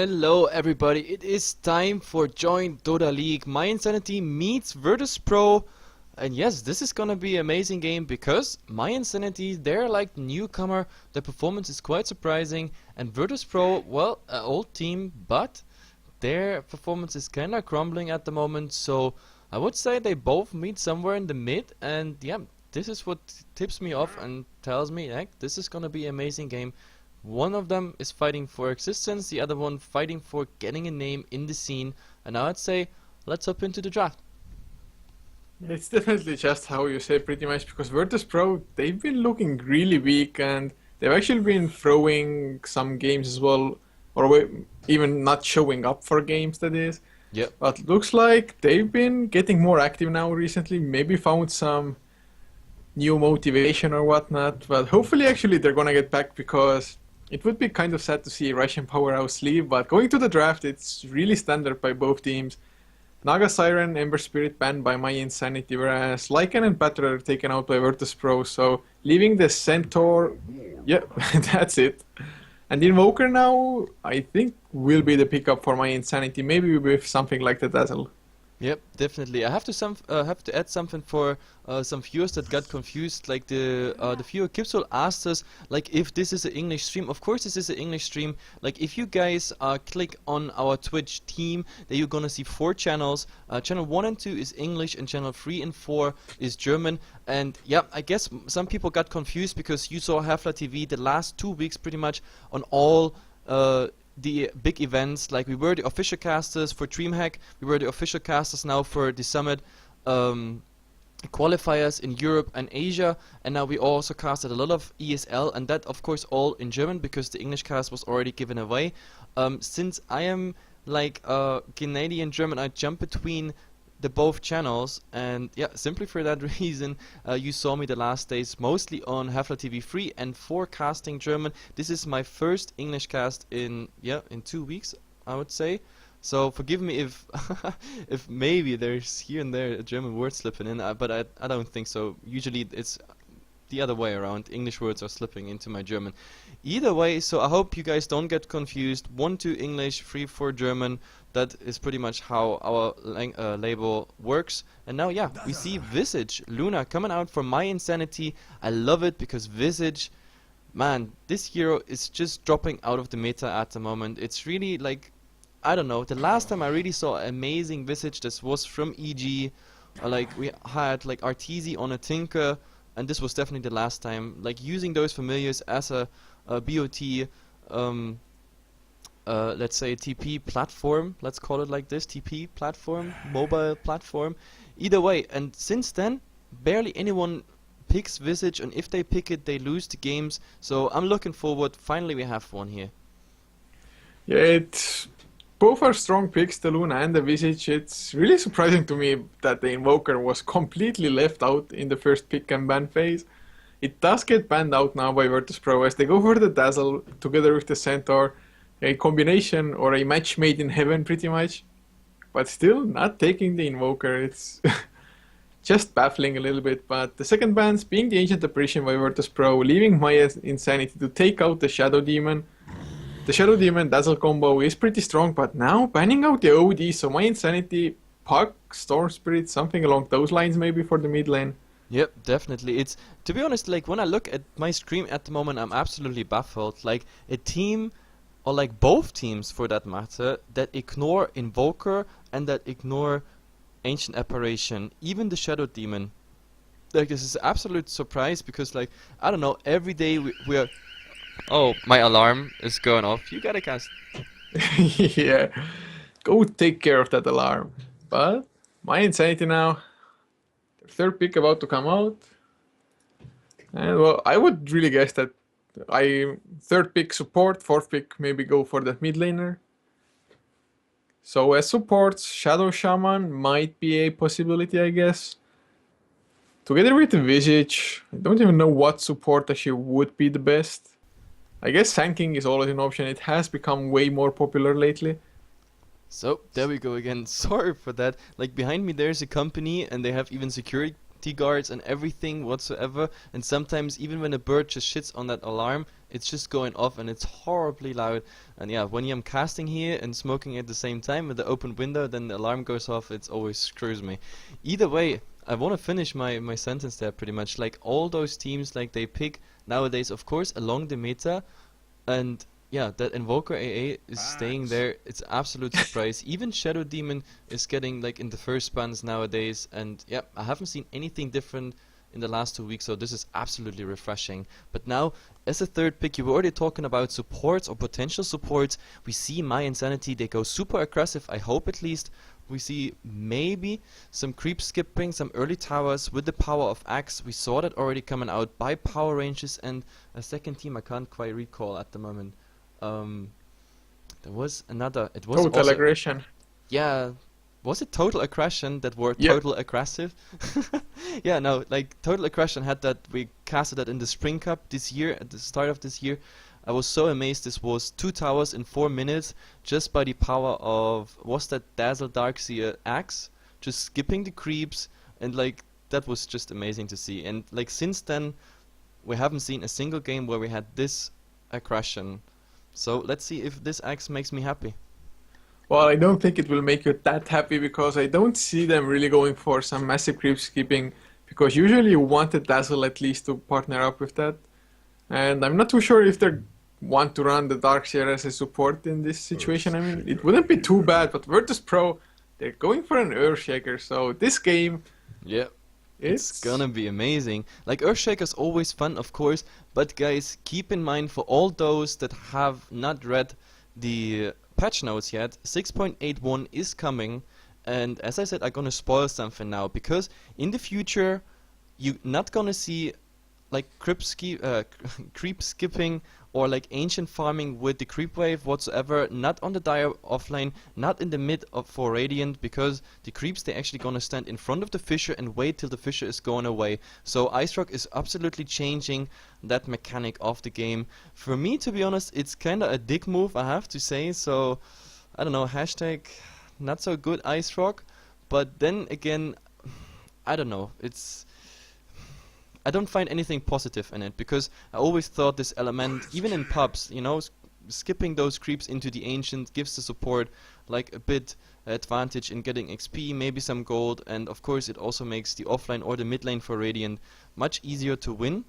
Hello everybody, it is time for joinDOTA League. mYinsanity meets Virtus.Pro. And yes, this is gonna be an amazing game because mYinsanity, they're like newcomer, their performance is quite surprising. And Virtus.Pro, well, an old team, but their performance is kinda crumbling at the moment. So I would say they both meet somewhere in the mid. And yeah, this is what tips me off and tells me, heck, this is gonna be an amazing game. One of them is fighting for existence, the other one fighting for getting a name in the scene. And now I'd say, let's hop into the draft. It's definitely just how you say pretty much, because Virtus.Pro, they've been looking really weak and they've actually been throwing some games as well, or even not showing up for games, that is. Yep. But looks like they've been getting more active now recently, maybe found some new motivation or whatnot, but hopefully actually they're gonna get back, because it would be kind of sad to see Russian powerhouse leave. But going to the draft, it's really standard by both teams. Naga Siren, Ember Spirit banned by mYinsanity, whereas Lycan and Patra are taken out by Virtus.Pro, so leaving the Centaur, yeah, that's it. And Invoker now, I think, will be the pickup for mYinsanity, maybe with something like the Dazzle. Yep, definitely. I have to add something for some viewers that got confused. Like the viewer Kiilstofte asked us, like, if this is an English stream. Of course, this is an English stream. Like, if you guys click on our Twitch team, then you're gonna see 4 channels. Channel 1 and 2 is English, and channel 3 and 4 is German. And yeah, I guess some people got confused because you saw Heflatv the last 2 weeks pretty much on all the big events. Like, we were the official casters for DreamHack, we were the official casters now for the Summit qualifiers in Europe and Asia, and now we also casted a lot of ESL, and that of course all in German because the English cast was already given away. Since I am like Canadian German, I jump between the both channels, and yeah, simply for that reason you saw me the last days mostly on Heflatv 3 and 4 casting German. This is my first English cast in 2 weeks, I would say. So forgive me if if maybe there's here and there a German word slipping in, but I don't think so. Usually it's the other way around. English words are slipping into my German. Either way, so I hope you guys don't get confused. 1, 2 English, 3, 4 German. That is pretty much how our label works. And now, yeah, we see Visage Luna coming out for mYinsanity. I love it because Visage, man, this hero is just dropping out of the meta at the moment. It's really like, I don't know, the last time I really saw amazing Visage, this was from EG. Like, we had like Arteezy on a Tinker, and this was definitely the last time. Like, using those familiars as a BOT, let's say TP platform, let's call it like this, TP platform, mobile platform, either way. And since then, barely anyone picks Visage, and if they pick it, they lose the games. So I'm looking forward, finally we have one here. Yeah, both are strong picks, the Luna and the Visage. It's really surprising to me that the Invoker was completely left out in the first pick and ban phase. It does get banned out now by Virtus.Pro as they go for the Dazzle together with the Centaur. A combination or a match made in heaven pretty much, but still not taking the Invoker. It's just baffling a little bit. But the second bans being the Ancient Apparition by Virtus.Pro, leaving mYinsanity to take out the Shadow Demon. The Shadow Demon Dazzle combo is pretty strong, but now banning out the OD, so mYinsanity, Puck, Storm Spirit, something along those lines maybe for the mid lane. Yep, definitely. It's, to be honest, like when I look at my stream at the moment, I'm absolutely baffled. Like a team, or like both teams for that matter, that ignore Invoker and that ignore Ancient Apparition, even the Shadow Demon. Like, this is an absolute surprise because, like, I don't know, every day we're... Oh, my alarm is going off. You gotta cast. Yeah, go take care of that alarm. But mYinsanity now, their third pick about to come out. And well, I would really guess that third pick support, fourth pick maybe go for that mid laner. So as supports, Shadow Shaman might be a possibility, I guess. Together with the Visage, I don't even know what support actually would be the best. I guess tanking is always an option. It has become way more popular lately. So, there we go again. Sorry for that. Like, behind me there's a company and they have even security guards and everything whatsoever, and sometimes even when a bird just shits on that alarm, it's just going off and it's horribly loud. And yeah, when I'm casting here and smoking at the same time with the open window, then the alarm goes off. It's always screws me. Either way, I want to finish my sentence there pretty much. Like all those teams, like they pick nowadays, of course, along the meta, and yeah, that Invoker AA is staying there. It's absolute surprise. Even Shadow Demon is getting like in the first spans nowadays, and yeah, I haven't seen anything different in the last 2 weeks, so this is absolutely refreshing. But now, as a third pick, you were already talking about supports or potential supports. We see mYinsanity, they go super aggressive, I hope at least. We see maybe some creep skipping, some early towers with the power of Axe. We saw that already coming out by power ranges, and a second team I can't quite recall at the moment. There was another. It was Total also, aggression. yeah. Was it Total Aggression that were Yep. total aggressive? Yeah, no, like Total Aggression had that. We casted that in the Spring Cup this year, at the start of this year. I was so amazed. This was 2 towers in 4 minutes just by the power of, was that Dazzle Darkseer Axe? Just skipping the creeps, and like that was just amazing to see. And like since then, we haven't seen a single game where we had this aggression. So let's see if this Axe makes me happy. Well, I don't think it will make you that happy because I don't see them really going for some massive creep skipping, because usually you want a Dazzle at least to partner up with that. And I'm not too sure if they want to run the Darkseer as a support in this situation. I mean, it wouldn't be too bad, but Virtus.Pro, they're going for an Earthshaker, so this game, Yeah. It's gonna be amazing. Like Earthshaker's always fun, of course, but guys, keep in mind for all those that have not read the patch notes yet, 6.81 is coming, and as I said, I'm gonna spoil something now, because in the future you're not gonna see like creep skipping or like ancient farming with the creep wave whatsoever, not on the dire offline, not in the mid of for Radiant, because the creeps, they actually gonna stand in front of the fissure and wait till the fissure is going away. So Ice Rock is absolutely changing that mechanic of the game. For me, to be honest, it's kinda a dick move, I have to say, so I don't know, hashtag not so good Ice Rock, but then again, I don't know, I don't find anything positive in it, because I always thought this element, even in pubs, you know, skipping those creeps into the ancient gives the support like a bit advantage in getting XP, maybe some gold, and of course it also makes the offline or the mid lane for Radiant much easier to win.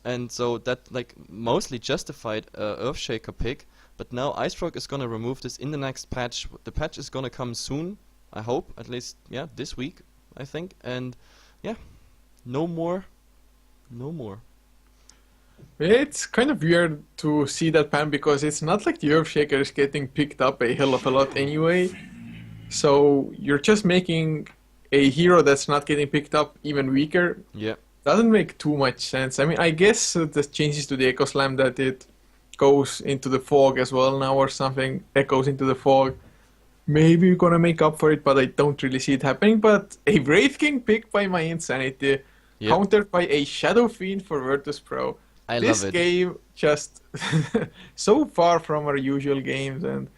And so that like mostly justified Earthshaker pick. But now Ice Rock is gonna remove this in the next patch. The patch is gonna come soon, I hope, at least, yeah, this week, I think. And yeah, no more. It's kind of weird to see that pan, because it's not like the Earthshaker is getting picked up a hell of a lot anyway. So you're just making a hero that's not getting picked up even weaker. Yeah. Doesn't make too much sense. I mean, I guess the changes to the Echo Slam, that it goes into the fog as well now or something, echoes into the fog. Maybe you're gonna make up for it, but I don't really see it happening. But a Wraith King picked by mYinsanity, Yep. countered by a Shadow Fiend for Virtus.Pro. I This love it. game just so far from our usual games, and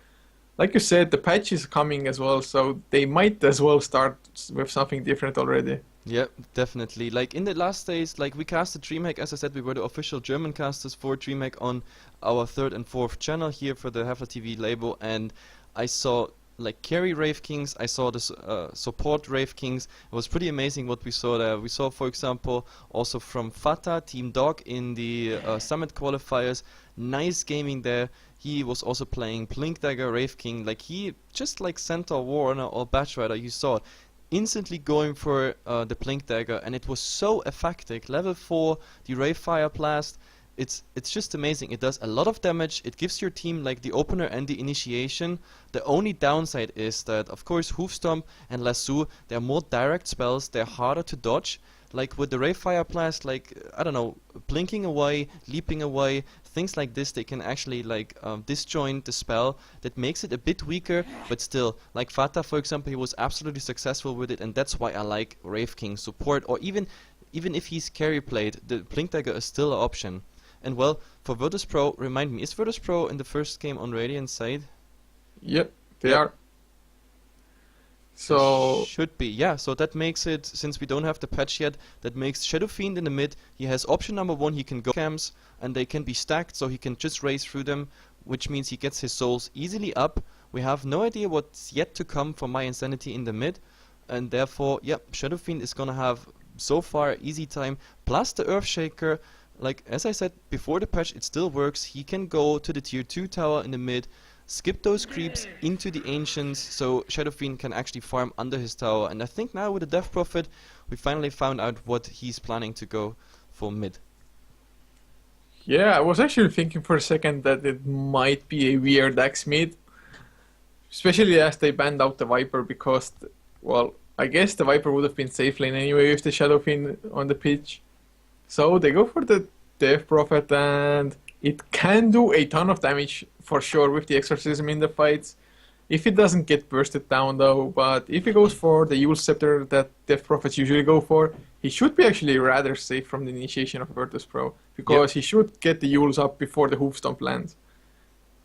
like you said, the patch is coming as well, so they might as well start with something different already. Yeah, definitely. Like in the last days, like we casted DreamHack, as I said, we were the official German casters for DreamHack on our 3rd and 4th channel here for the Heflatv label, and I saw like carry Wraith Kings, I saw this support Wraith Kings. It was pretty amazing what we saw there. We saw, for example, also from Fata, Team Dog in the Summit qualifiers, nice gaming there. He was also playing Blink Dagger, Wraith King, like he, just like Centaur Warrior or Batch Rider, you saw it. Instantly going for the Blink Dagger, and it was so effective. Level 4, the Ray Fire Blast, it's just amazing. It does a lot of damage, it gives your team like the opener and the initiation. The only downside is that, of course, Hoofstomp and Lasso, they're more direct spells, they're harder to dodge. Like with the Ray Fire Blast, like, I don't know, blinking away, leaping away, things like this, they can actually like disjoint the spell. That makes it a bit weaker, but still, like Fata, for example, he was absolutely successful with it, and that's why I like Wraith King support, or even if he's carry played, the Blink Dagger is still an option. And well, for Virtus.Pro, remind me, is Virtus.Pro in the first game on Radiant side? Yep, they Yep. are. So Should be, yeah. So that makes it, since we don't have the patch yet, that makes Shadow Fiend in the mid. He has option number one, he can go camps, and they can be stacked, so he can just race through them, which means he gets his souls easily up. We have no idea what's yet to come for mYinsanity in the mid, and therefore, yeah, Shadow Fiend is gonna have so far easy time, plus the Earthshaker. Like, as I said before the patch, it still works. He can go to the tier 2 tower in the mid, skip those creeps into the Ancients, so Shadow Fiend can actually farm under his tower. And I think now with the Death Prophet, we finally found out what he's planning to go for mid. yeah, I was actually thinking for a second that it might be a weird Axe mid, especially as they banned out the Viper because, well, I guess the Viper would have been safe lane anyway with the Shadow Fiend on the pitch. So they go for the Death Prophet, and it can do a ton of damage for sure with the Exorcism in the fights. If it doesn't get bursted down though, but if he goes for the Eul Scepter that Death Prophets usually go for, he should be actually rather safe from the initiation of Virtus.Pro, because he should get the Euls up before the Hoof Stomp lands.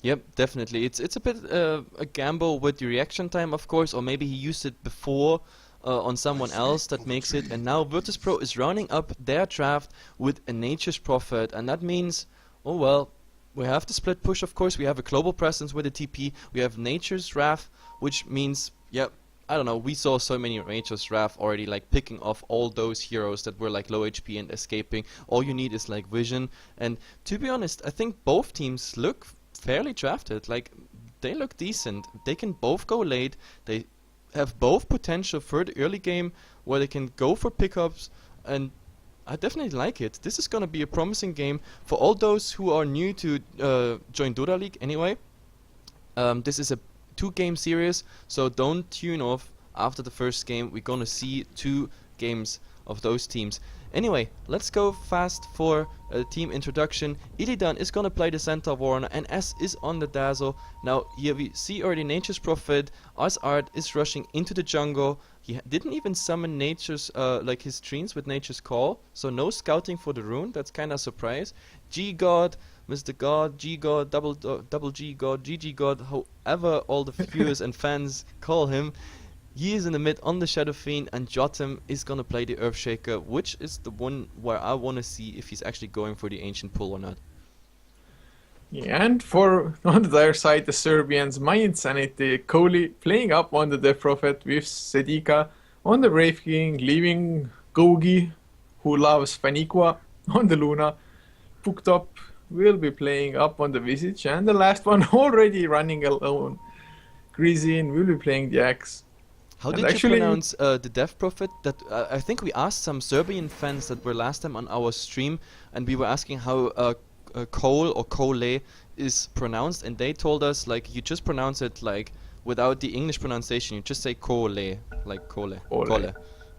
Yep, definitely. It's a bit a gamble with the reaction time, of course, or maybe he used it before on someone else that makes it. And now Virtus.Pro is rounding up their draft with a Nature's Prophet, and that means, oh well, we have the split push, of course. We have a global presence with the TP. We have Nature's Wrath, which means, yep, I don't know. We saw so many Nature's Wrath already, like picking off all those heroes that were like low HP and escaping. All you need is like vision. And to be honest, I think both teams look fairly drafted. Like, they look decent. They can both go late. They have both potential for the early game where they can go for pickups, and I definitely like it. This is gonna be a promising game for all those who are new to joinDOTA League anyway. This is a 2-game series, so don't tune off after the first game. We're gonna see 2 games of those teams. Anyway, let's go fast for a team introduction. Illidan is gonna play the Centaur Warrior, and S is on the Dazzle. Now here we see already Nature's Prophet. Art is rushing into the jungle. He didn't even summon Nature's like his trees with Nature's Call, so no scouting for the rune. That's kind of surprise. G God, Mr. God, G God, double G God, GG God, however all the viewers and fans call him. He is in the mid on the Shadow Fiend, and Jotham is gonna play the Earthshaker, which is the one where I wanna see if he's actually going for the Ancient pull or not. Yeah, and for on the other side, the Serbians, mYinsanity, Koli playing up on the Death Prophet with Sedika on the Brave King, leaving Gogi, who loves Faniqua, on the Luna. Puktop will be playing up on the Visage, and the last one already running alone. Grizin will be playing the Axe. How And did you actually- pronounce the Death Prophet? That I think we asked some Serbian fans that were last time on our stream, and we were asking how Cole or Cole is pronounced, and they told us like you just pronounce it like without the English pronunciation. You just say Cole, like Cole. Cole. Cole.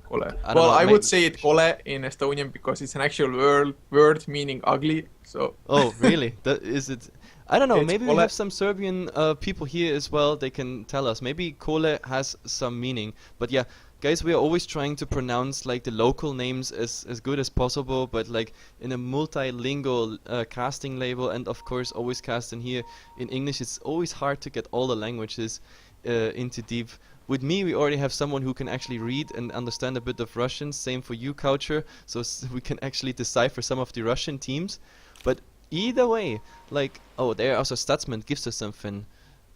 Kole. I don't Well, know, I may- would say it Kole in Estonian because it's an actual word meaning ugly. So Oh, really? That is it? I don't know. It's Maybe we Kole. have some Serbian people here as well. They can tell us. Maybe Kole has some meaning. But yeah, guys, we are always trying to pronounce like the local names as good as possible, but like in a multilingual casting label, and of course always casting here in English. It's always hard to get all the languages into deep. With me, we already have someone who can actually read and understand a bit of Russian. Same for you, Coucher. So we can actually decipher some of the Russian teams. But either way, like, oh, there also Statsman gives us something.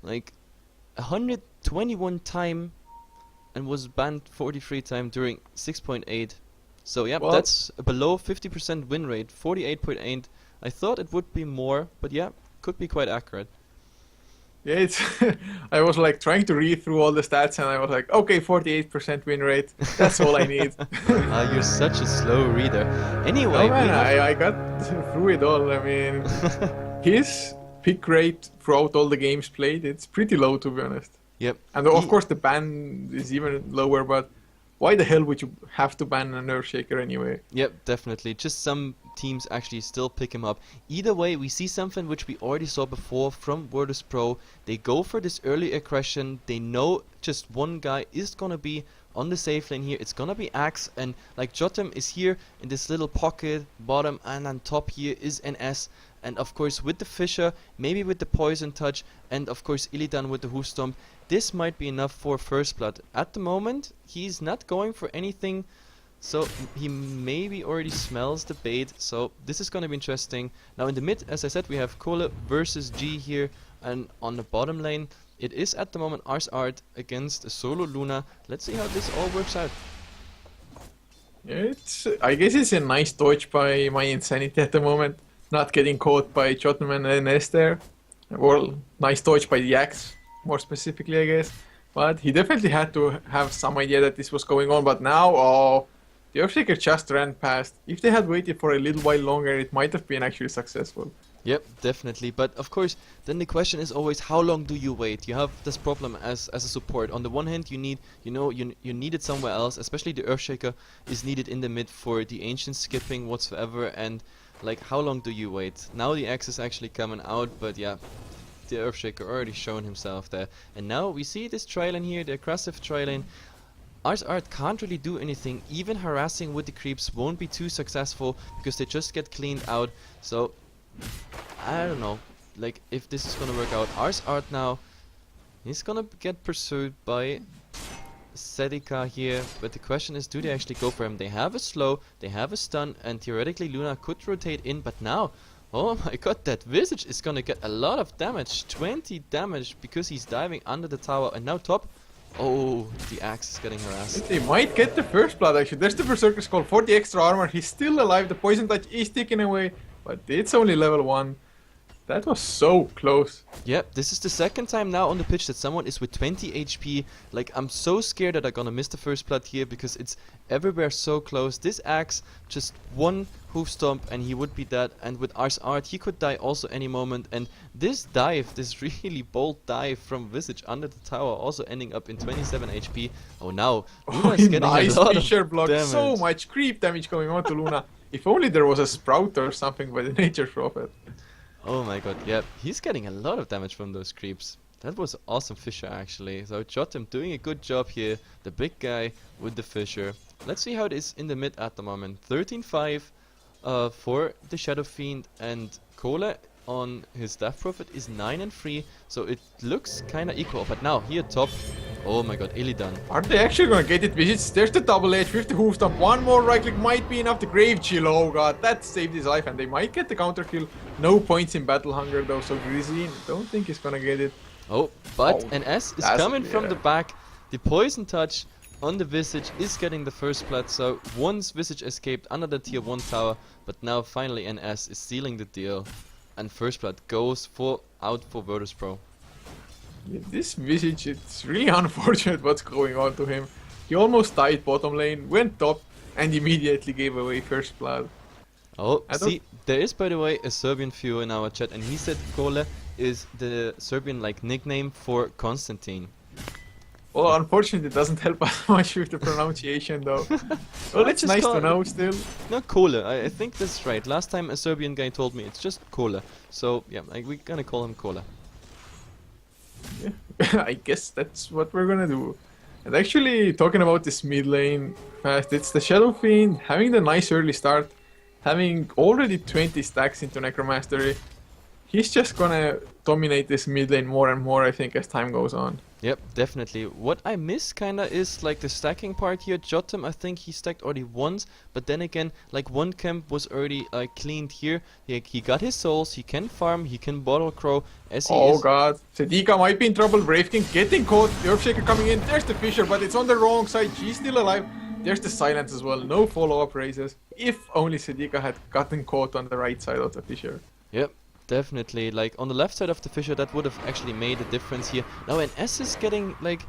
Like, 121 time and was banned 43 time during 6.8. So yeah, Well- that's below 50% win rate, 48.8. I thought it would be more, but yeah, could be quite accurate. yeah, it's. I was like trying to read through all the stats, and I was like, okay, 48% win rate. That's all I need. You're such a slow reader. Anyway, Oh we man, have- I got through it all. I mean, his pick rate throughout all the games played, it's pretty low to be honest. Yep. And of He- course the ban is even lower, but why the hell would you have to ban an Earthshaker anyway? Yep, definitely. Just some teams actually still pick him up. Either way, we see something which we already saw before from Virtus.Pro. They go for this early aggression. They know just one guy is gonna be on the safe lane here. It's gonna be Axe, and like Jotum is here in this little pocket, bottom, and on top here is an S. And of course with the Fissure, maybe with the Poison Touch, and of course Illidan with the Hoof Stomp, this might be enough for first blood. At the moment, he's not going for anything, so he maybe already smells the bait, so this is gonna be interesting. Now in the mid, as I said, we have Cole versus G here, and on the bottom lane, it is at the moment Ars Art against a solo Luna. Let's see how this all works out. Yeah, I guess it's a nice dodge by mYinsanity at the moment. Not getting caught by Jotum and NS there. Well, nice dodge by the Axe, more specifically, I guess. But he definitely had to have some idea that this was going on. But now, oh, the Earthshaker just ran past. If they had waited for a little while longer, it might have been actually successful. Yep, definitely. But of course, then the question is always, how long do you wait? You have this problem as a support. On the one hand, you need, you need it somewhere else. Especially the Earthshaker is needed in the mid for the ancient skipping whatsoever. And like, how long do you wait? Now the Axe is actually coming out, but yeah, the Earthshaker already shown himself there. And now we see this tri-lane here, the aggressive tri-lane. Ars Art can't really do anything. Even harassing with the creeps won't be too successful because they just get cleaned out. So I don't know, like, if this is gonna work out. Ars Art now, he's gonna get pursued by Sedika here, but the question is, do they actually go for him? They have a slow, they have a stun, and theoretically Luna could rotate in, but now, oh my god, that Visage is gonna get a lot of damage, 20 damage, because he's diving under the tower, and now top, oh, the Axe is getting harassed. They might get the first blood actually. There's the Berserker Skull for the extra armor. He's still alive, the Poison Touch is taken away. But it's only level 1. That was so close. Yep, this is the second time now on the pitch that someone is with 20 HP. Like, I'm so scared that I'm gonna miss the first blood here because it's everywhere so close. This Axe, just one hoof stomp and he would be dead. And with Ars Art, he could die also any moment. And this dive, this really bold dive from Visage under the tower, also ending up in 27 HP. Oh, now Luna's getting nice a lot Fissure of block. damage. So much creep damage going on to Luna. If only there was a Sprout or something by the Nature Prophet. Oh my god, yep, he's getting a lot of damage from those creeps. That was awesome Fissure actually. So Jotum doing a good job here, the big guy with the Fissure. Let's see how it is in the mid at the moment. 13-5 for the Shadow Fiend, and Cole on his Death Prophet is 9-3, so it looks kinda equal. But now here top, oh my god, Illidan. Are they actually gonna get it? Visits? There's the double edge with the hoof stomp. One more right click might be enough. The Grave Chill, oh god, that saved his life, and they might get the counter kill. No points in Battle Hunger though, so Grizzly don't think he's gonna get it. Oh, but Oh, an S is coming from the back. The Poison Touch on the Visage is getting the first blood, so once Visage escaped under the tier 1 tower, but now finally an S is sealing the deal. And first blood goes out for Virtus.Pro. Yeah, this Visage, it's really unfortunate what's going on to him. He almost died bottom lane, went top, and immediately gave away first blood. Oh, see, there is, by the way, a Serbian viewer in our chat, and he said Cole is the Serbian like nickname for Constantine. Well, unfortunately, it doesn't help us much with the pronunciation, though. Well, it's nice to know still. No, Cole. I think that's right. Last time a Serbian guy told me it's just Cole. So, yeah, like, we're gonna call him Cole. Yeah, I guess that's what we're gonna do. And actually, talking about this mid lane fast, it's the Shadow Fiend having the nice early start, having already 20 stacks into Necromastery. He's just gonna dominate this mid lane more and more, I think, as time goes on. Yep, definitely. What I miss kinda is like the stacking part here. Jotum, I think he stacked already once, but then again, like one camp was already cleaned here. He got his souls, he can farm, he can bottle crow as he is. Oh god, Sedika might be in trouble. Brave King getting caught. The Earthshaker coming in. There's the Fissure, but it's on the wrong side. She's still alive. There's the silence as well. No follow-up raises. If only Sedika had gotten caught on the right side of the Fissure. Yep. Definitely, like on the left side of the Fissure, that would have actually made a difference here. Now an S is getting like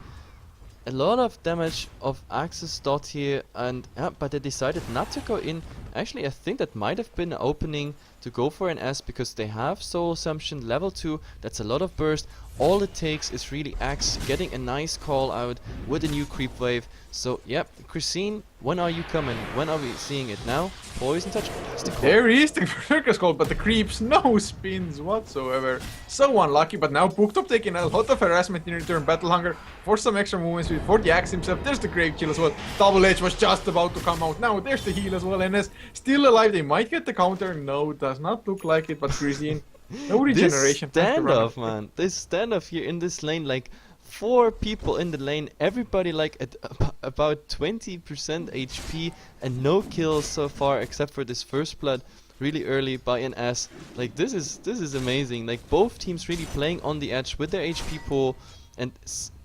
a lot of damage of Axe's dot here, and yeah, but they decided not to go in. Actually, I think that might have been an opening to go for an S because they have Soul Assumption level 2. That's a lot of burst. All it takes is really Axe getting a nice call out with a new creep wave. So yep, Christine When are you coming? When are we seeing it now? Poison touch. That's the call. There is the Berserker's Call, but the creeps, no spins whatsoever. So unlucky, but now Booked taking a lot of harassment in return. Battle Hunger for some extra movement speed for the Axe himself. There's the Grave Chill as well. Double Edge was just about to come out. Now there's the heal as well. NS still alive. They might get the counter. No, does not look like it, but Christine, no regeneration. This standoff, man. This standoff here in this lane, like 4 people in the lane, everybody like at about 20% HP and no kills so far except for this first blood really early by NS. Like this is amazing. Like both teams really playing on the edge with their HP pool, and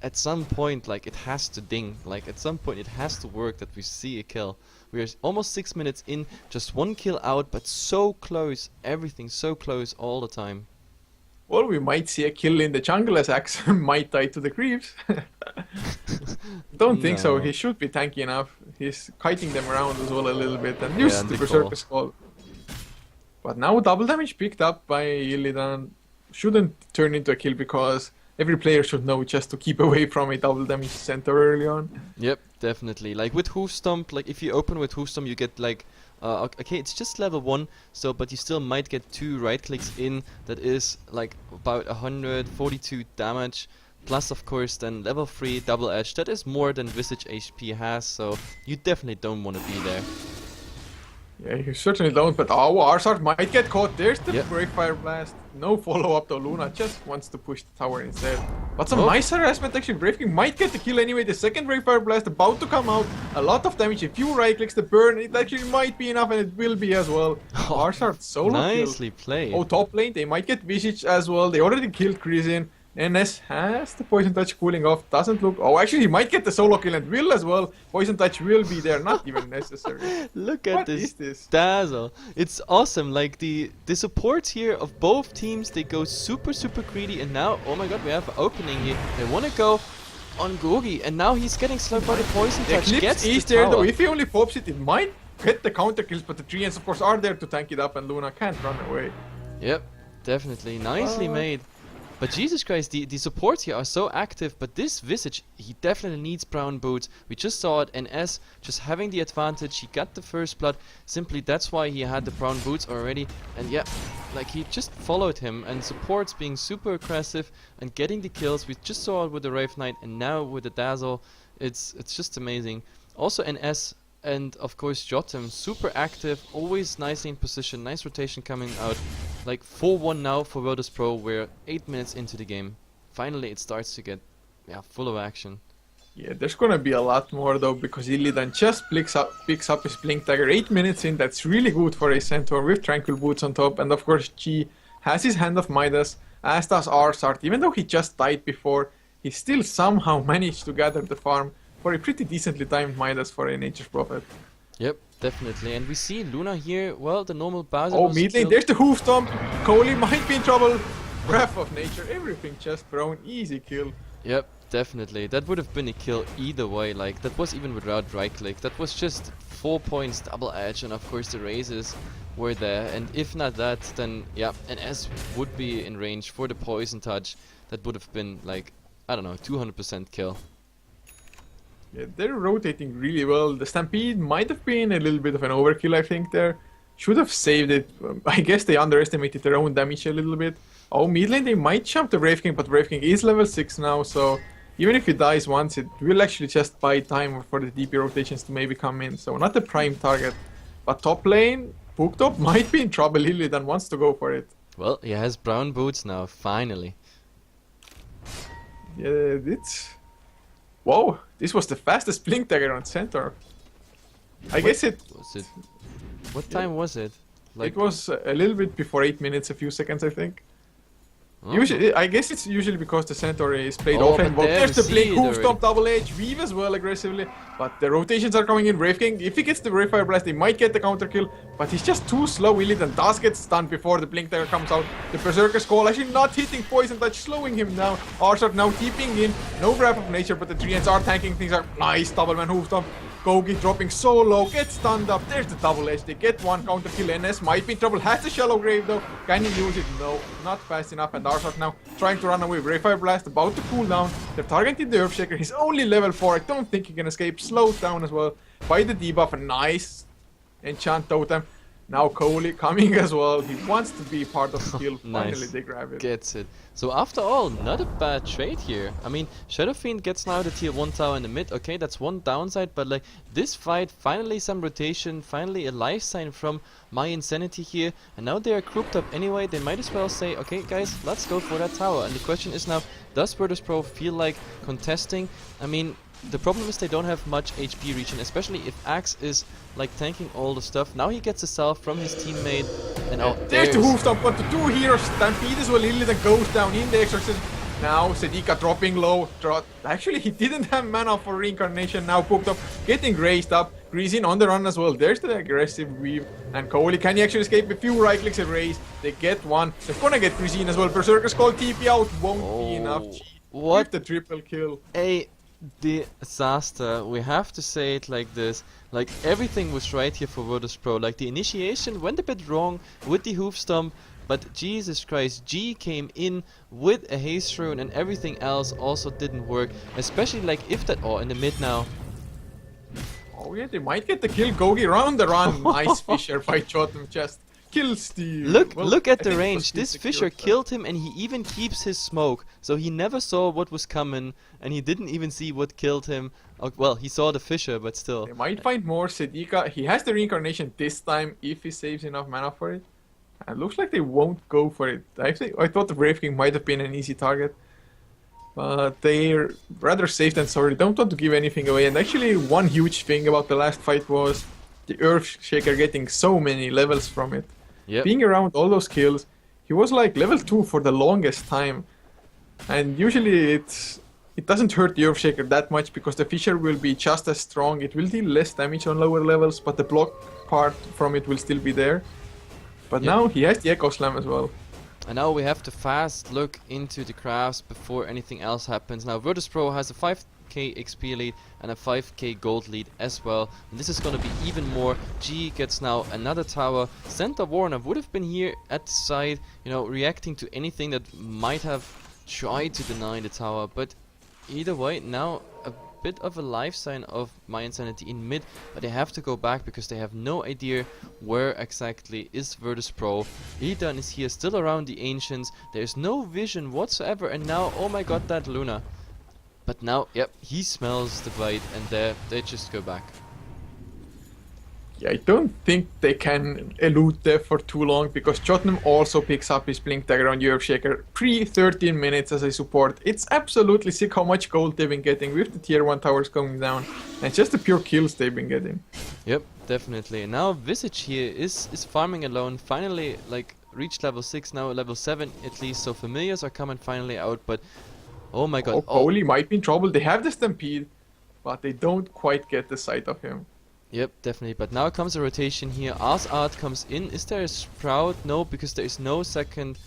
at some point like it has to ding. Like at some point it has to work that we see a kill. We're almost 6 minutes in, just 1 kill out, but so close. Everything so close all the time. Well, we might see a kill in the jungle as Axe might die to the creeps. Don't think so. He should be tanky enough. He's kiting them around as well a little bit and use the Berserker's Call. But now double damage picked up by Illidan shouldn't turn into a kill because every player should know just to keep away from a double damage center early on. Yep, definitely. Like with Hoof Stomp, like if you open with Hoof Stomp, you get like okay, it's just level 1, so but you still might get 2 right clicks in. That is like about 142 damage. Plus, of course, then level 3 double edge. That is more than Visage HP has, so you definitely don't want to be there. Yeah, you certainly don't, but Arsart might get caught. There's the Break Fire Blast. No follow-up though, Luna just wants to push the tower instead. But some nice harassment actually. Brave King might get the kill anyway. The second Break Fire Blast about to come out. A lot of damage, a few right clicks, the burn. It actually might be enough and it will be as well. Arsart solo nicely kill. played. Oh, top lane, they might get Visage as well. They already killed Krisin. NS has the Poison Touch cooling off, doesn't look... Oh, actually he might get the solo kill and will as well. Poison Touch will be there, not even necessary. Look at this dazzle. It's awesome, like the supports here of both teams, they go super greedy, and now, oh my god, we have an opening here. They want to go on Gogi, and now he's getting slowed by the Poison Touch. Eclipse is there though, if he only pops it, it might get the counter kills, but the Treants of course are there to tank it up and Luna can't run away. Yep, definitely, nicely made. But Jesus Christ, the supports here are so active, but this Visage, he definitely needs brown boots. We just saw it, NS just having the advantage, he got the first blood, simply that's why he had the brown boots already. And yeah, like he just followed him, and supports being super aggressive and getting the kills. We just saw it with the Wraith Knight, and now with the Dazzle, it's just amazing. Also NS and of course Jotum, super active, always nicely in position, nice rotation coming out. Like 4-1 now for Virtus.Pro, we're 8 minutes into the game. Finally it starts to get full of action. Yeah, there's gonna be a lot more though, because Illidan just picks up his Blink Dagger 8 minutes in. That's really good for a Centaur with Tranquil Boots on top, and of course G has his Hand of Midas, as does Arsart. Even though he just died before, he still somehow managed to gather the farm for a pretty decently timed Midas for a Nature's Prophet. Yep, definitely. And we see Luna here, well, the normal Bowser. Oh, mid lane, there's the Hoof Stomp. Coley might be in trouble. Breath of Nature, everything just thrown, easy kill. Yep, definitely. That would have been a kill either way. Like, that was even without right click. That was just 4 points double edge, and of course the raises were there. And if not that, then yeah, NS would be in range for the Poison Touch. That would have been like, I don't know, 200% kill. Yeah, they're rotating really well. The Stampede might have been a little bit of an overkill, I think, there. Should have saved it. I guess they underestimated their own damage a little bit. Oh, mid lane, they might jump the Brave King, but Brave King is level 6 now, so even if he dies once, it will actually just buy time for the DP rotations to maybe come in. So not the prime target. But top lane, Booked might be in trouble. Illidan wants to go for it. Well, he has brown boots now, finally. Yeah, it's... Whoa, this was the fastest Blink Dagger on Centaur. I guess it... Was it? What time was it? Like it was a little bit before 8 minutes, a few seconds, I think. Oh. Usually, I guess it's usually because the Centaur is played Oh, offhand. but Well, there's the Blink, Hoof already. Stomp, Double Edge, Weave as well aggressively. But the rotations are coming in. Brave King, if he gets the Brave Fire Blast, he might get the counter kill. But he's just too slow. Illidan does get stunned before the Blink Dagger comes out. The Berserker's Call actually not hitting Poison Touch, slowing him down. Arsart now keeping in. No Breath of Nature, but the Treants are tanking things out. Nice double man Hoof Stomp. Gogi dropping so low, gets stunned up. There's the double edge. They get one counter kill. NS might be in trouble. Has the shallow grave though. Can he use it? No, not fast enough. And Arsart now trying to run away. Brave Fire Blast about to cool down. They're targeting the Earthshaker. He's only level 4. I don't think he can escape. Slows down as well. by the debuff. A nice enchant totem. Now Kohli coming as well. He wants to be part of the kill. Finally Nice. they grab it. Gets it. So after all, not a bad trade here. I mean, Shadow Fiend gets now the tier 1 tower in the mid. Okay, that's one downside, but like this fight, finally some rotation, finally a life sign from mYinsanity here. And now they are grouped up anyway. They might as well say, okay guys, let's go for that tower. And the question is now, does Virtus.Pro feel like contesting? I mean, the problem is they don't have much HP reach, and especially if Axe is like tanking all the stuff. Now he gets a self from his teammate, and There's the hoof stomp, but the two heroes Stampede as well. Lilith goes down in the exorcism. Now Sedika dropping low. Actually, he didn't have mana for reincarnation. Now booked up, getting raised up. Greasing on the run as well. There's the aggressive weave. And Kohli, can he actually escape? A few right clicks, a raise. They get one. They're gonna get Greasing as well. Berserker's call TP out. Won't be enough. What with the triple kill. a disaster. We have to say it like this. Like, everything was right here for Virtus.Pro. Like, the initiation went a bit wrong with the hoof stomp, but Jesus Christ, G came in with a haste rune, and everything else also didn't work. Especially like if that in the mid now. Oh yeah, they might get the kill. Gogi round the run. Nice Fisher by Jotum, just kill steal. Look at I the think it range. was This still Fisher secured, killed him, and he even keeps his smoke. So he never saw what was coming, and he didn't even see what killed him. Well, he saw the Fisher, but still. They might find more. Sedika, he has the reincarnation this time if he saves enough mana for it. And looks like they won't go for it. I thought the Brave King might have been an easy target. But they're rather safe than sorry. Don't want to give anything away. And actually, one huge thing about the last fight was the Earthshaker getting so many levels from it. Yep. Being around all those kills, he was like level 2 for the longest time. And usually it doesn't hurt the Earthshaker that much because the Fisher will be just as strong. It will deal less damage on lower levels, but the block part from it will still be there. But now he has the Echo Slam as well. And now we have to fast look into the crafts before anything else happens. Now Virtus.Pro has a 5k XP lead and a 5k gold lead as well. And this is going to be even more. G gets now another tower. Center Warner would have been here at the side, you know, reacting to anything that might have tried to deny the tower. But either way, now a bit of a life sign of mYinsanity in mid, but they have to go back because they have no idea where exactly is Virtus.Pro. Illidan is here still around the Ancients. There's no vision whatsoever, and now, oh my god, that Luna. But now, yep, he smells the bite, and they just go back. Yeah, I don't think they can elude death for too long because Jotnum also picks up his Blink Dagger on Earthshaker pre-13 minutes as a support. It's absolutely sick how much gold they've been getting with the tier 1 towers going down and just the pure kills they've been getting. Yep, definitely. And now Visage here is farming alone, finally like reached level 6, now level 7 at least, so familiars are coming finally out, but oh my god. Kohli might be in trouble. They have the Stampede, but they don't quite get the sight of him. Yep, definitely. But now comes a rotation here. Ars Art comes in. Is there a Sprout? No, because there is no second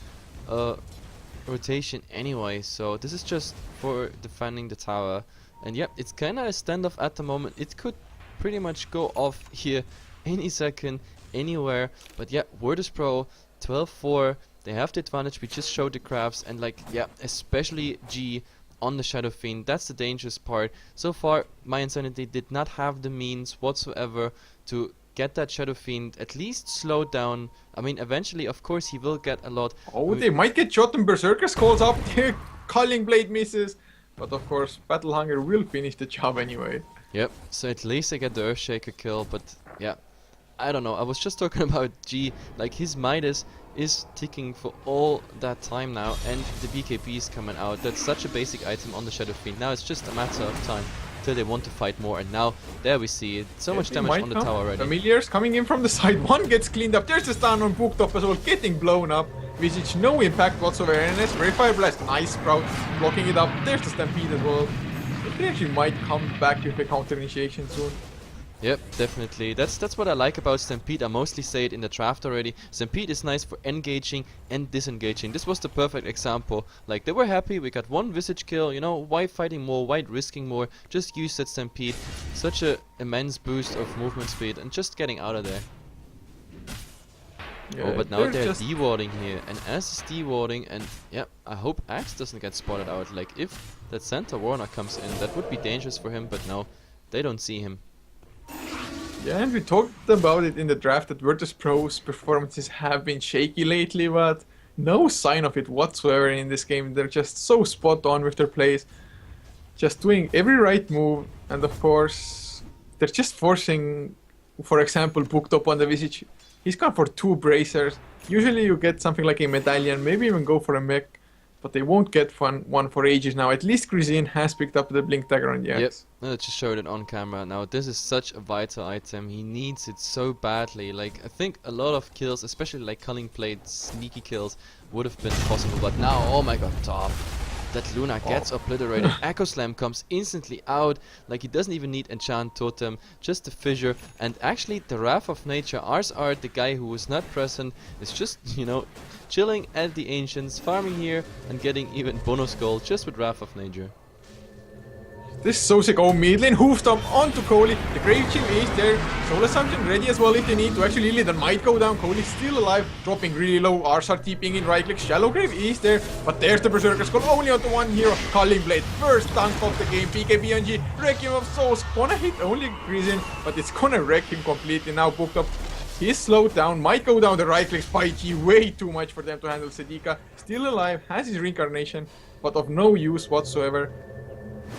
rotation anyway. So this is just for defending the tower. And yep, it's kind of a standoff at the moment. It could pretty much go off here any second, anywhere. But yeah, Virtus.Pro 12-4. They have the advantage. We just showed the crafts. And like, yeah, especially G on the Shadow Fiend. That's the dangerous part. So far, mYinsanity did not have the means whatsoever to get that Shadow Fiend at least slowed down. I mean, eventually, of course, he will get a lot. Oh, they might get shot and Berserker's calls up. Culling Blade misses. But of course, Battle Hunger will finish the job anyway. Yep, so at least they get the Earthshaker kill, but yeah. I don't know, I was just talking about G, like his Midas is ticking for all that time now, and the BKB is coming out. That's such a basic item on the Shadow Fiend. Now it's just a matter of time till they want to fight more, and now there we see it. So much damage on the tower already. Familiars coming in from the side. One gets cleaned up. There's the stun on Booked Up as well, getting blown up. Visage no impact whatsoever. And that's Ray Fire Blast. Nice Sprout blocking it up. There's the Stampede as well. They actually might come back with a counter initiation soon. Yep, definitely. That's what I like about Stampede. I mostly say it in the draft already. Stampede is nice for engaging and disengaging. This was the perfect example. Like, they were happy, we got one Visage kill, you know, why fighting more, why risking more? Just use that Stampede. Such a immense boost of movement speed and just getting out of there. Yeah, oh, but now they're just dewarding here, and as is dewarding, and yeah, I hope Axe doesn't get spotted out. Like, if that Center Warner comes in, that would be dangerous for him, but no, they don't see him. Yeah, and we talked about it in the draft that Virtus.Pro's performances have been shaky lately, but no sign of it whatsoever in this game. They're just so spot on with their plays, just doing every right move, and of course, they're just forcing, for example, booked up on the Visage. He's gone for 2 bracers. Usually you get something like a medallion, maybe even go for a mech, but they won't get one for ages now. At least Grizin has picked up the blink dagger on the axe. Yep, let's just show it on camera. Now this is such a vital item. He needs it so badly. Like, I think a lot of kills, especially like Culling Blade sneaky kills, would have been possible. But now, oh my god, top. That Luna gets obliterated. Echo Slam comes instantly out. Like, he doesn't even need Enchant Totem, just the Fissure. And actually, the Wrath of Nature, Art, the guy who was not present, is just, you know, chilling at the Ancients, farming here, and getting even bonus gold just with Wrath of Nature. This is so sick. Oh, mid lane, Hoofstomp onto Kohli. The Grave Chill is there. Soul Assumption ready as well if they need to. Actually, Illidan might go down. Kohli's still alive, dropping really low. Arsar TPing in right click. Shallow Grave is there, but there's the Berserker Skull only onto one hero. Culling Blade, first tank of the game. PKBNG, Requiem of Souls. Gonna hit only Grizin, but it's gonna wreck him completely. Now booked up. He's slowed down, might go down the right click. Spy G, way too much for them to handle. Sedika, still alive, has his reincarnation, but of no use whatsoever.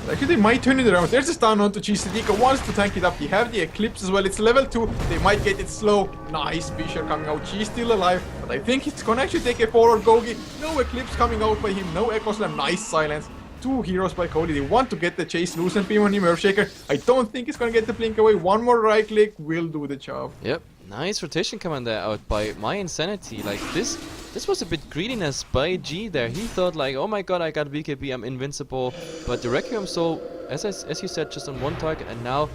Actually, they might turn it around. There's a stun onto Chi. Sedika wants to tank it up. They have the Eclipse as well. It's level 2. They might get it slow. Nice Fisher coming out. Chi's still alive. But I think it's gonna actually take a forward Gogi. No Eclipse coming out by him. No Echo Slam. Nice silence. 2 heroes by Kohli. They want to get the chase loose and beam on him. Earthshaker. I don't think he's gonna get the blink away. One more right click will do the job. Yep. Nice rotation command there out by mYinsanity. Like, this was a bit greediness by G there. He thought like, oh my god, I got BKB, I'm invincible. But the Requiem Soul, as you said, just on one target, and now,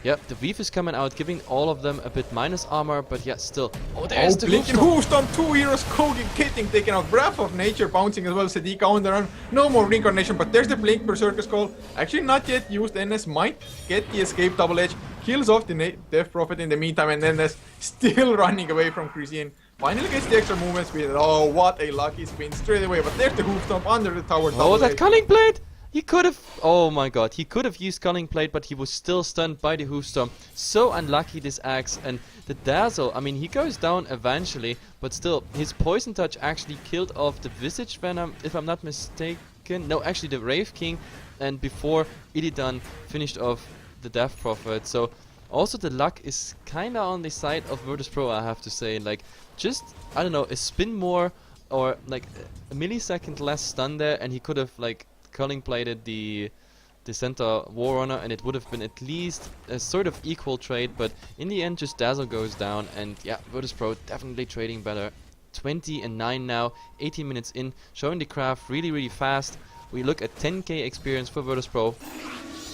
yep, the Weave is coming out, giving all of them a bit minus armor, but yeah, still. Oh, there's the Blink and Hoofstomp, 2 heroes, Kogi getting taken out. Breath of Nature bouncing as well. Sedika on the run. No more reincarnation, but there's the Blink Berserker Skull. Actually not yet used. NS might get the escape double edge. Kills off the Death Prophet in the meantime, and NS still running away from Grizin. Finally gets the extra movement speed. Oh, what a lucky spin straight away. But there's the Hoofstomp under the tower. Oh, that Culling Blade! He could have, oh my god, he could have used Culling Blade, but he was still stunned by the Hoofstomp. So unlucky, this axe. And the Dazzle, I mean, he goes down eventually, but still, his Poison Touch actually killed off the Visage Venom, if I'm not mistaken. No, actually the Wraith King, and before Illidan finished off the Death Prophet. So also the luck is kinda on the side of Virtus.Pro, I have to say. Like, just, I don't know, a spin more, or like a millisecond less stun there, and he could have like Culling Bladed the center War Runner, and it would have been at least a sort of equal trade. But in the end, just Dazzle goes down, and yeah, Virtus.Pro definitely trading better. 20 and 9 now, 18 minutes in, showing the craft really fast. We look at 10k experience for Virtus.Pro,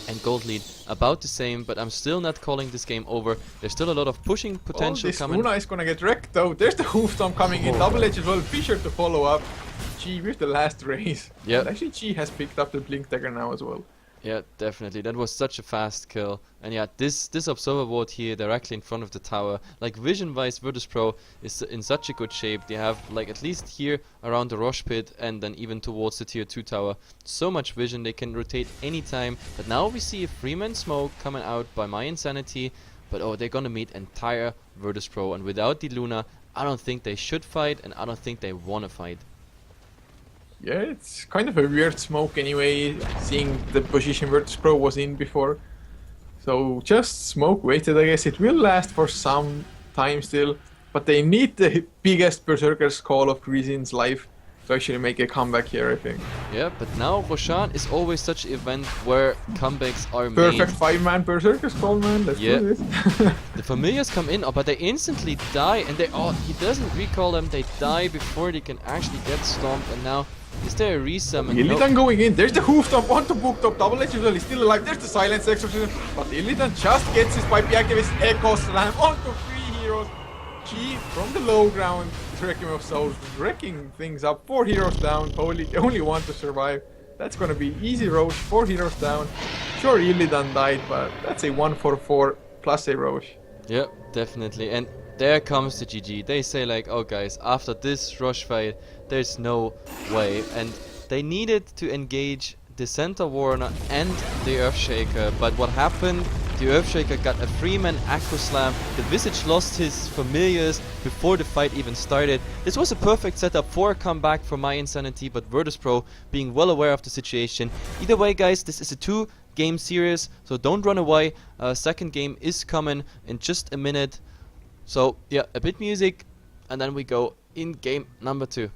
and gold lead about the same, but I'm still not calling this game over. There's still a lot of pushing potential coming. Luna is gonna get wrecked though. There's the Hoofstomp coming in, double edge as well. Fisher to follow up. Chi with the last race. Yeah. Actually, Chi has picked up the blink dagger now as well. Yeah, definitely. That was such a fast kill. And yeah, this observer ward here directly in front of the tower, like vision-wise, Virtus.Pro is in such a good shape. They have like at least here around the Rosh pit, and then even towards the tier 2 tower. So much vision, they can rotate anytime. But now we see a Freeman smoke coming out by mYinsanity. But oh, they're gonna meet entire Virtus.Pro, and without the Luna, I don't think they should fight, and I don't think they wanna fight. Yeah, it's kind of a weird smoke anyway, seeing the position Virtus.Pro was in before. So just smoke waited, I guess. It will last for some time still, but they need the biggest Berserker's call of Grizin's life to actually make a comeback here, I think. Yeah, but now Roshan is always such an event where comebacks are made. Perfect 5-man Berserker's call, man. Let's do this. The familiars come in, but they instantly die, and he doesn't recall them. They die before they can actually get stomped, and now is there a resummon? Illidan going in. There's the Hoofstomp onto booked up. Double edge as well. He's still alive. There's the silence exorcism. But Illidan just gets his pipe activist Echo Slam onto 3 heroes. Chi from the low ground. Requiem of Souls wrecking things up. 4 heroes down. Only one to survive. That's gonna be easy Roche. 4 heroes down. Sure, Illidan died, but that's a 1-4-4 plus a Roche. Yep, definitely. And there comes the GG. They say like, oh guys, after this Roche fight, there's no way. And they needed to engage the center Warner and the Earthshaker. But what happened? The Earthshaker got a 3-man Acro Slam. The Visage lost his familiars before the fight even started. This was a perfect setup for a comeback for mYinsanity, but Virtus.Pro being well aware of the situation. Either way, guys, this is a 2-game series, so don't run away. Second game is coming in just a minute. So yeah, a bit music, and then we go in game number 2.